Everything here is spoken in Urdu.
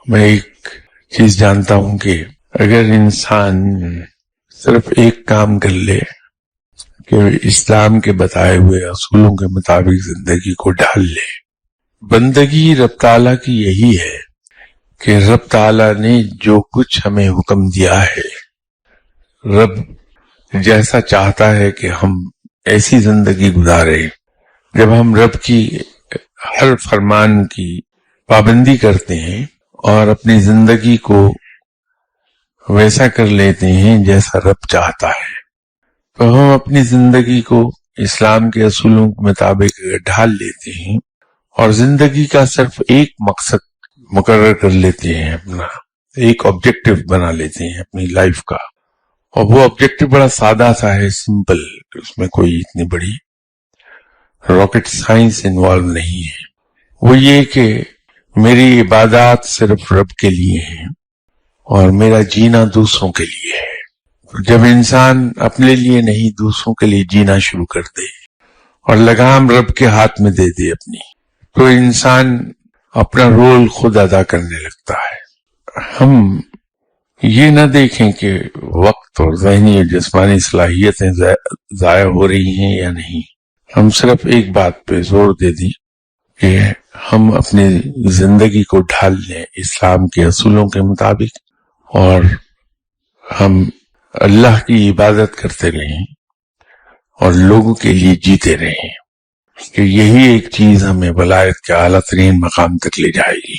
میں ایک چیز جانتا ہوں کہ اگر انسان صرف ایک کام کر لے کہ اسلام کے بتائے ہوئے اصولوں کے مطابق زندگی کو ڈھال لے. بندگی رب تعالیٰ کی یہی ہے کہ رب تعالیٰ نے جو کچھ ہمیں حکم دیا ہے، رب جیسا چاہتا ہے کہ ہم ایسی زندگی گزاریں. جب ہم رب کی ہر فرمان کی پابندی کرتے ہیں اور اپنی زندگی کو ویسا کر لیتے ہیں جیسا رب چاہتا ہے، تو ہم اپنی زندگی کو اسلام کے اصولوں کے مطابق ڈھال لیتے ہیں اور زندگی کا صرف ایک مقصد مقرر کر لیتے ہیں، اپنا ایک آبجیکٹو بنا لیتے ہیں اپنی لائف کا. اور وہ آبجیکٹو بڑا سادہ سا ہے، سمپل، اس میں کوئی اتنی بڑی راکٹ سائنس انوالو نہیں ہے. وہ یہ کہ میری عبادات صرف رب کے لیے ہیں اور میرا جینا دوسروں کے لیے ہے. جب انسان اپنے لیے نہیں دوسروں کے لیے جینا شروع کر دے اور لگام رب کے ہاتھ میں دے دے اپنی، تو انسان اپنا رول خود ادا کرنے لگتا ہے. ہم یہ نہ دیکھیں کہ وقت اور ذہنی اور جسمانی صلاحیتیں ضائع ہو رہی ہیں یا نہیں. ہم صرف ایک بات پہ زور دے دیں کہ ہم اپنی زندگی کو ڈھال لیں اسلام کے اصولوں کے مطابق اور ہم اللہ کی عبادت کرتے رہیں اور لوگوں کے لیے جیتے رہیں، کہ یہی ایک چیز ہمیں ولایت کے اعلیٰ ترین مقام تک لے جائے گی.